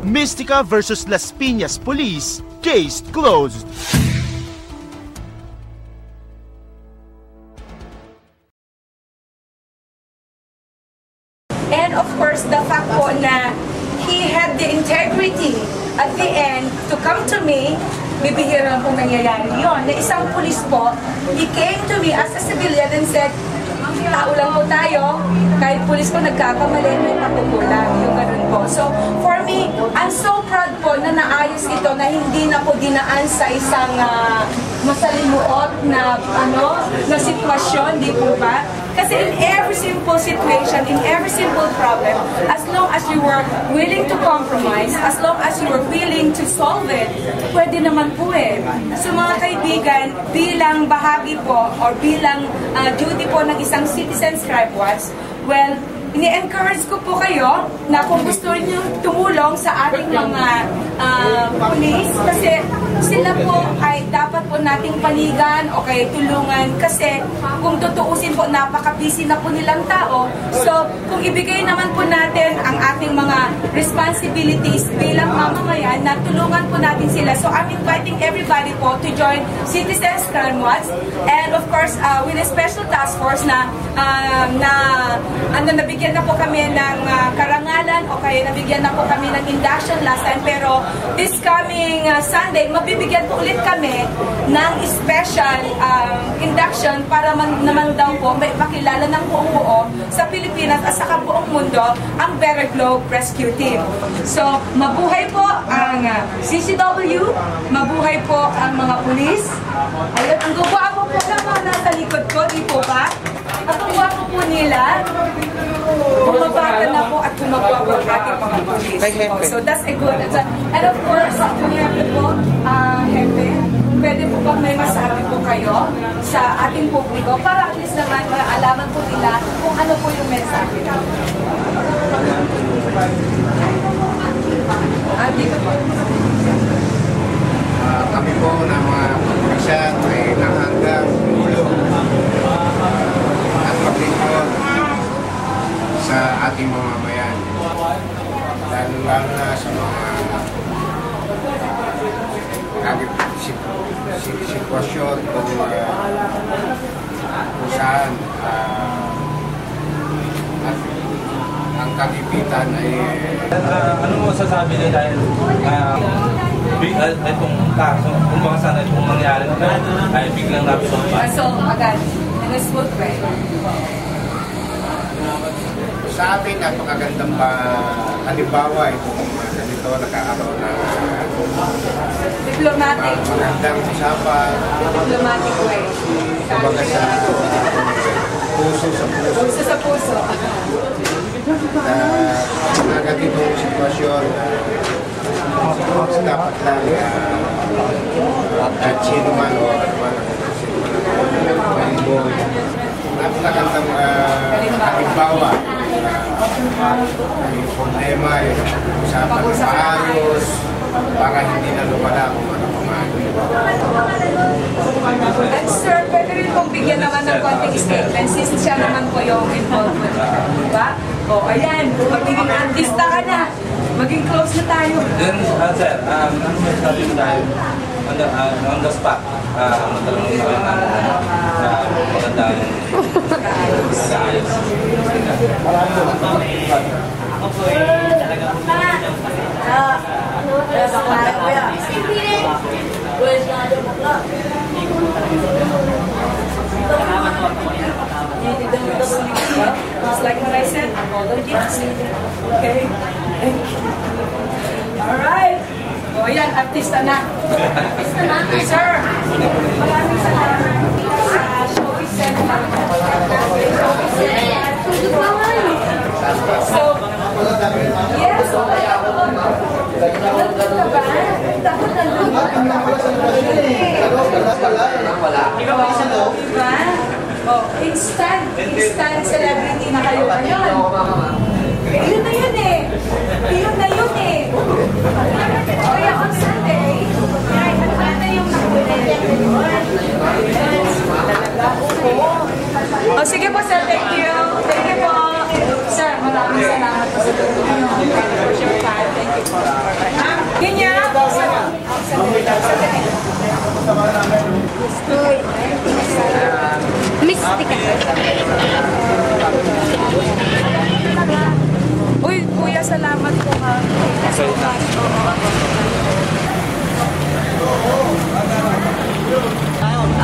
Mystica versus Las Piñas Police, case closed. And of course, the fact po na he had the integrity at the end to come to me, bibihira lang po nangyayari yun, na isang pulis po, he came to me as a civilian and said, tao lang po tayo, kahit pulis po nagkakamali, may patutulang, yung ganun po. So, for me, I'm so proud po na naayos ito na hindi na po dinaan sa isang masalimuot na, na sitwasyon, di po ba? Kasi in every simple situation, in every simple problem, as long as you were willing to compromise, as long as you were willing to solve it, pwede naman po eh. So mga kaibigan, bilang bahagi po, or bilang duty po ng isang Citizens Crime Watch, well, ini-encourage ko po kayo na kung gusto niyo tumulong sa ating mga police, kasi sila po ay dapat po nating panigan o kaya tulungan, kasi kung tutuusin po, napaka-busy na po nilang tao. So, kung ibigay naman po natin ang ating mga responsibilities bilang mamamayan, na tulungan po natin sila. So, I'm inviting everybody po to join Citizens Crime Watch, and of course, with a special task force na nabigyan na po kami ng karangalan o kaya nabigyan na po kami ng induction last time, pero this coming Sunday, mabibigyan po ulit kami ng special induction para naman daw po may pakilala ng buong buo sa Pilipinas at sa buong mundo ang Better Globe Rescue Team. So, mabuhay po ang CCW, mabuhay po ang mga pulis. Ayun, ang gwapo po ng mga nasa likod ko, di po ba? At ang gwapo po nila, bumabata na po at gumagwapo ang ating mga pulis. So that's a good. And of course, kung Hepe po, Hepe, pwede po bang may masabi po kayo sa ating publiko para at least naman maalaman po nila kung ano po yung mensahe. Dito po. Kami po ng mga pulisan ay nanganggang tulong at paglingkod sa ating mga bayan. Lalo na sa mga sitwasyon kung saan ang kagipitan ay... Ano mo sasabi niya dahil itong kaso, kung baka sana itong mangyari ay biglang napisolve? So, agad, nag-smooth way. Sa atin, napakagandang halimbawa itong ganito nakakaroon ng diplomatic. Magandang usapan. Diplomatic way. Kumbaga sa puso sa puso. Puso sa puso. Na ganitong sitwasyon, dapat lang at sino man o napakagandang halimbawa yung problema ay usapan ng maayos para hindi na lumala kung ano kumain. And sir, pwede rin pong bigyan naman ng konting statement since siya naman po yung involved with it. Diba? O, ayan, magiging artista ka na. Maging close na tayo. Then, sir, ano mo sabi mo tayo on the spot? Magkaroon na magandang kaayos. Ako po ay talagang Just like what I said, apologies. Okay? Thank you. Alright. O yan, artista na. Artista na. Sir, maraming salamat sa Showbiz Center. So, yes, dapat nandun diba? Oh, instant celebrity na kayo ngayon. Yun na yun eh. Yun na yun eh. Kaya on Sunday, ano na yung oh, sige po sir, thank you. Thank you po. Sir, maraming salamat po sa tulong. Thank you for your time. Thank you po. Mystica. Uy, kuya, salamat po ha.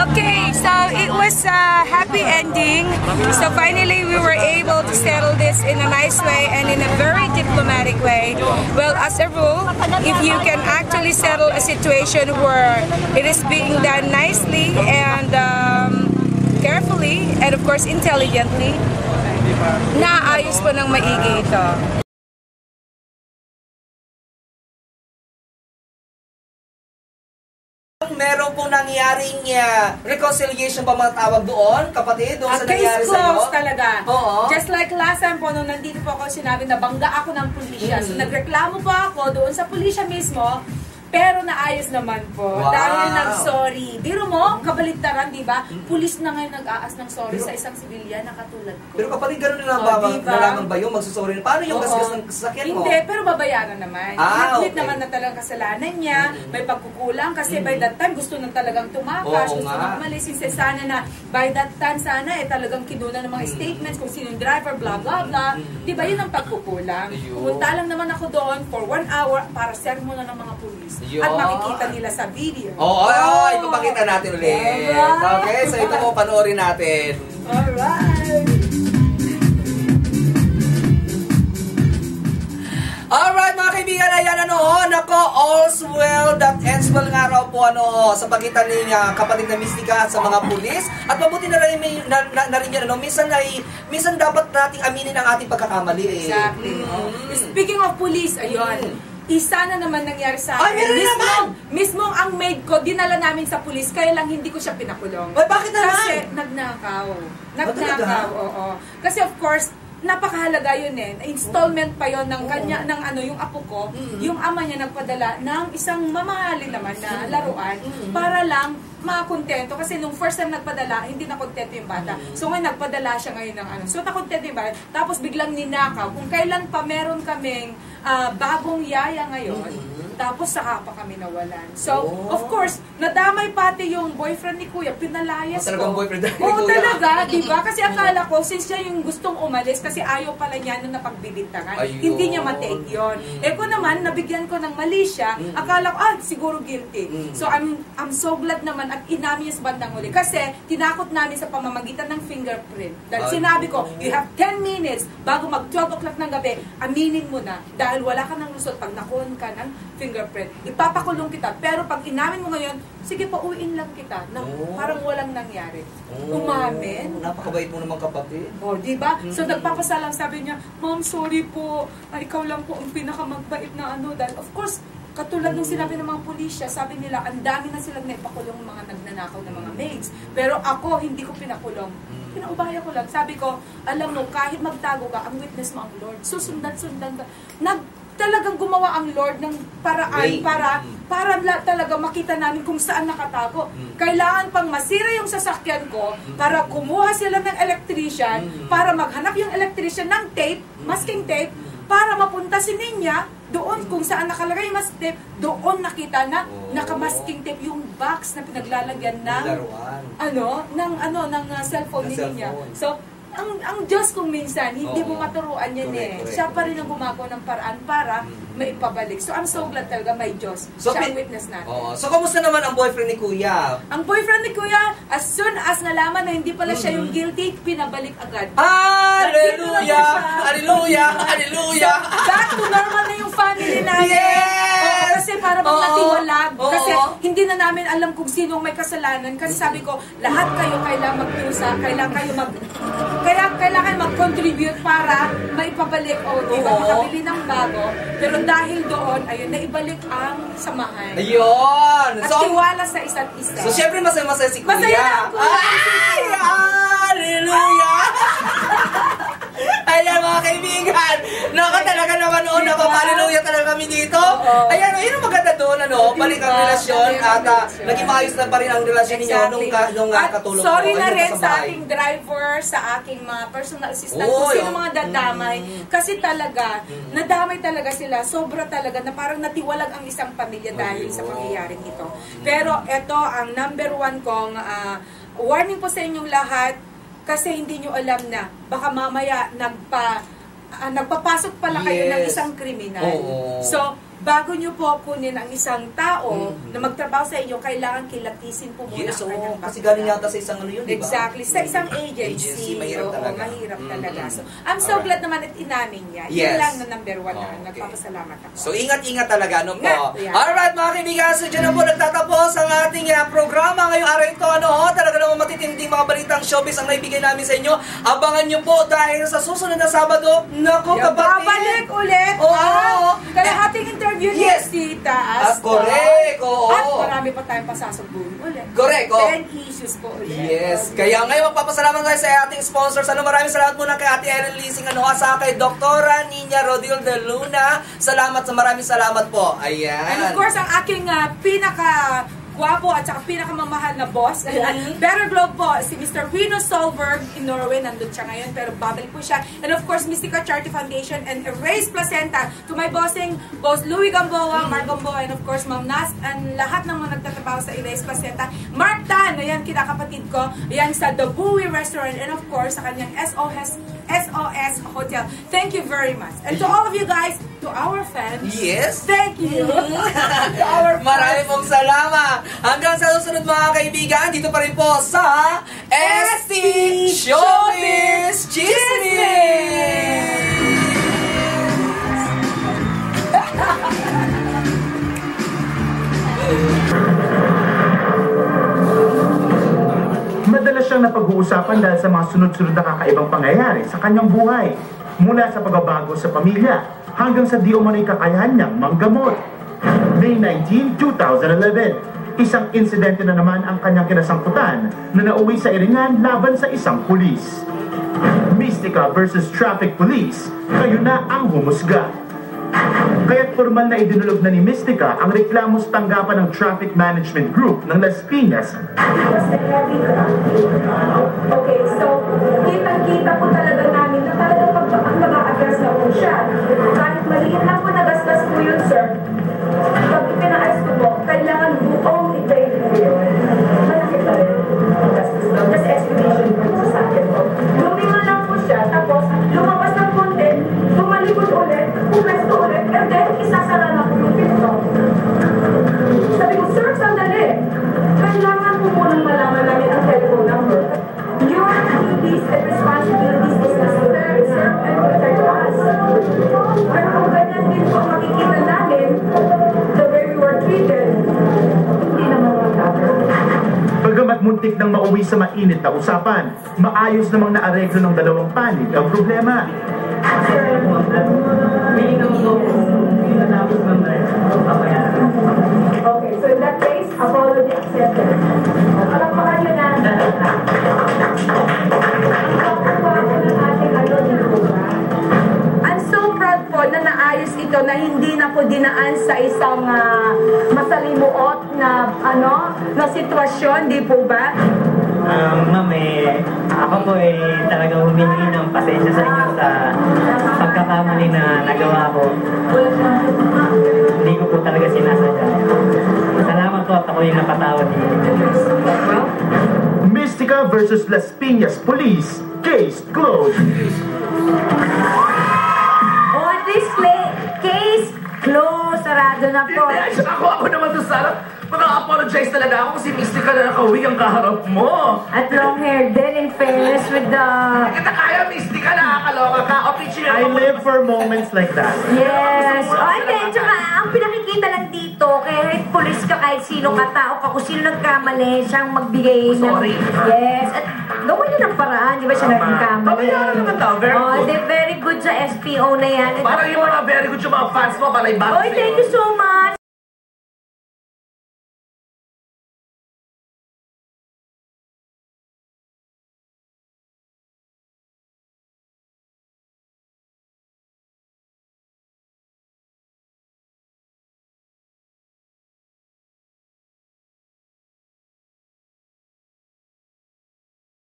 Okay, so it was a happy ending. So finally we were able to settle this in a nice way and in a very diplomatic way. Well, as a rule, if you can actually settle a situation where it is being done nicely and carefully and of course intelligently, naayos po ng maigi ito. Meron pong nangyaring reconciliation pa mga tawag doon, kapatid, doon sa nangyari Case sa iyo? closed talaga. Oo. Just like last time po, nung nandito po ako, sinabi na bangga ako ng pulisya. So nagreklamo po ako doon sa pulisya mismo, pero naayos naman po. Wow. Dahil nag-sorry. Biro mo, kabaligtaran, di ba? Pulis na ngayon nag-aas ng sorry sa isang sibilyan na katulad ko. Pero kapatid, gano'n na lang diba? nalaman ba yung magsusorry na? Paano yung gasgas ng sasakyan mo? Hindi, pero babayaran naman. Okay. Admit naman na talagang kasalanan niya, may pagkukulang kasi by that time gusto nang talagang tumakas, gusto nang umalis. Sana na by that time sana talagang kinuna ng mga statements kung sino yung driver, blah blah blah. Di ba yun ang pagkukulang? Pumunta lang naman ako doon for 1 hour para sermonan ng mga pulis. At makikita nila sa video. Ipapakita natin ulit. Okay, so ito po, panoorin natin. Alright! Alright mga kaibigan, ayan nako, all's well that ends well nga raw po sa pagitan ni kapatid na Mystica at sa mga pulis. At mabuti na rin yan, minsan dapat nating aminin ang ating pagkakamali eh. Exactly. Speaking of police, ayun. Isa na naman nangyari sa akin. Ay, meron naman! Mismo ang maid ko, dinala namin sa pulis, kaya lang hindi ko siya pinakulong. Ay, bakit naman? Kasi nagnakaw. Nagnakaw, oo. Kasi of course, napakahalaga yun eh. Installment pa yon ng kanya, ng yung apo ko. Yung ama niya nagpadala ng isang mamahalin naman na laruan para lang makakontento. Kasi nung first time nagpadala, hindi na kontento yung bata. So ngayon nagpadala siya ngayon ng So nakontento yung bata. Tapos biglang ninakaw. Kung kailan pa meron kaming bagong yaya ngayon, tapos saka pa kami nawalan. So, of course, nadamay pati yung boyfriend ni Kuya, pinalayas ko. Talagang boyfriend ni Kuya. Oo, talaga, di ba? Kasi akala ko, since siya yung gustong umalis, kasi ayaw pala niya nung napagbibintangan, hindi niya matake yun. Ko naman, nabigyan ko ng mali siya, akala ko, siguro guilty. So, I'm so glad naman at inamin niya sa bandang huli. Kasi, tinakot namin sa pamamagitan ng fingerprint. Dahil sinabi ko, you have 10 minutes bago mag 12 o'clock ng gabi, aminin mo na. Dahil wala ka ng lusot pag nakuha ka ng fingerprint. Ipapakulong kita. Pero pag inamin mo ngayon, sige pa, uwiin lang kita. Na, parang walang nangyari. Umamin. Napakabait mo naman kapatid. Di ba? So nagpapasalam, sabi niya, Ma'am, sorry po. Ikaw lang po ang pinakamagbait na Dahil of course, katulad ng sinabi ng mga pulisya, sabi nila, ang dami na silang naipakulong mga nagnanakaw ng mga maids. Pero ako, hindi ko pinakulong. Pinaubaya ko lang. Sabi ko, alam mo, kahit magtago ka, ang witness mo ang Lord. Susundan-sundan ka. Talagang gumawa ang Lord ng paraan para talaga makita namin kung saan nakatago. Kailangan pang masira yung sasakyan ko para kumuha sila ng electrician, para maghanap yung electrician ng tape, masking tape, para mapunta si Ninya doon kung saan nakalagay yung masking tape, doon nakita na nakamasking tape yung box na pinaglalagyan ng ng cellphone ni Ninya. So, ang Diyos kung minsan, hindi mo maturuan yan Siya pa rin ang gumagawa ng paraan para maipabalik. So, I'm so glad talaga may Diyos. Siya ang witness natin. So, kamusta naman ang boyfriend ni Kuya? Ang boyfriend ni Kuya, as soon as nalaman na hindi pala siya yung guilty, pinabalik agad. Hallelujah! Hallelujah! Hallelujah! So, back to normal na yung family namin. Yes! Kasi para bang natiwalag. Kasi hindi na namin alam kung sino may kasalanan. Kasi sabi ko, lahat kayo kailangan magdusa, kailangan mag-contribute para maipabalik makabili ng bago. Pero dahil doon, ayun, naibalik ang samahan. Ayun! At tiwala sa isa't isa. So, syempre masaya-masaya si Kuya. Masaya na ako. Ay! Hallelujah! Ayan mga kaibigan, talaga naman ano, nako, hallelujah talaga kami dito. Ayan, yun ang maganda doon, ano, balik ang relasyon at naging maayos na pa rin ang relasyon ninyo nung katulong mo. Sorry na rin sa ating driver, sa aking mga personal assistant, kung sino mga dadamay. Kasi talaga, nadamay talaga sila. Sobra talaga na parang natiwalag ang isang pamilya dahil sa pangyayaring ito. Pero ito, ang number one kong warning po sa inyong lahat, kasi hindi nyo alam na baka mamaya nagpapasok pala kayo ng isang kriminal. So, bago nyo po kunin ang isang tao na magtrabaho sa inyo, kailangan kilatisin po muna ang kanyang background. Kasi galing yata sa isang ano yun, diba? Exactly. Sa isang agency. Mahirap talaga. Mahirap talaga. So, I'm so glad naman at inamin niya. Yun lang na number one na nagpapasalamat ako. So, ingat-ingat talaga, ano po. Yeah. Alright, mga kaibigan, so dyan na po nagtatapos ang ating programa ngayong araw ito. Talaga naman matitinding mga balitang showbiz ang naibigay namin sa inyo. Abangan nyo po dahil sa susunod na Sabado, naku, kapatid. Babalik ulit. Kalahating interview ni Tita Asta. Correct, At marami pa tayong pasasagbuhin ulit. Correct, 10 issues po ulit. Yes. Kaya ngayon magpapasalamat tayo sa ating sponsors. Maraming salamat muna kay Ate Ellen Leasing, sa kay Doktora Nina Rodil de Luna. Maraming salamat po. Ayan. And of course, ang aking gwapo at saka pinakamamahal na boss. Better Globe po, si Mr. Rino Solberg in Norway. Nandun siya ngayon, pero babalik po siya. And of course, Mystica Charity Foundation and Erase Placenta. To my bossing, Boss Louie Gamboa, Mark Gamboa, and of course, Ma'am Nas, and lahat ng mga nagtatrabaho sa Erase Placenta. Mark Tan, ayan, kinakapatid ko. Ayan, sa The Bowie Restaurant. And of course, sa kanyang SOS Hotel. Thank you very much. And to all of you guys, to our fans, thank you. To our fans. Maraming pong salamat. Hanggang sa susunod mga kaibigan, dito pa rin po sa ST Showbiz Chismis! Madalas siyang napag-uusapan dahil sa mga sunod-sunod na kakaibang pangyayari sa kanyang buhay. Mula sa pagbabago sa pamilya hanggang sa di umano'y kakayahan niyang manggamot. May 19, 2011, isang insidente na naman ang kanyang kinasangkutan na nauwi sa Iringan laban sa isang pulis. Mystica versus Traffic Police, kayo na ang humusga. Kaya't formal na idinulog na ni Mystica ang reklamo sa tanggapan ng Traffic Management Group ng Las Piñas. Okay, so kitang-kita po talaga namin na talagang pag-address na po siya. Kahit maliit lang po nagasgas po yun, sir. Pag ipinaayos ko po, kailangan buong i-break po yun. Malaki pa rin. That's explanation po sa akin po. Lumingon lang po siya, tapos lumabas ng konti, bumalikod ulit, pumesto ulit, and then isasara na po yung pinto. Sabi ko, sir, sandali. Kailangan po munang malaman namin ang telephone number. Your duties and responsibilities is to serve and protect us. Pero kung ganyan din po makikita namin, the way we were treated, hindi naman mag-cover. Bagamat muntik nang mauwi sa mainit na usapan, maayos namang naareglo ng dalawang panig ang problema. Okay, so in that case, apology accepted. Palakpakan nyo na. I'm so proud po na naayos ito na hindi na po dinaan sa isang masalimuot na na sitwasyon, di po ba? Ma'am, ako po talagang humingi ng pasensya sa inyo sa pagkakamali na nagawa ko. Hindi ko po talaga sinasadya. Salamat po at ako yung napatawad niyo. Mystica versus Las Piñas Police, case closed. Oh, at least case closed, sarado na po. Ako naman to sana. Mag-apologize talaga ako kasi Mystica na nakauwi ang kaharap mo. At long hair din, in fairness with the... Kita kaya, Mystica, nakakaloka ka. I live for moments like that. Yes. Oh, and then, tsaka, ang pinakikita lang dito, kahit pulis ka, kahit sino ka, tao ka, kung sino nagkamali, siyang magbigay ng... Sorry. Yes. At gawa niya ng paraan, di ba siya nagkamali? Pabayaan naman tao, very good. Very good sa SPO na yan. Parang yung mga very good yung mga fans mo, palay back. Oh, thank you so much.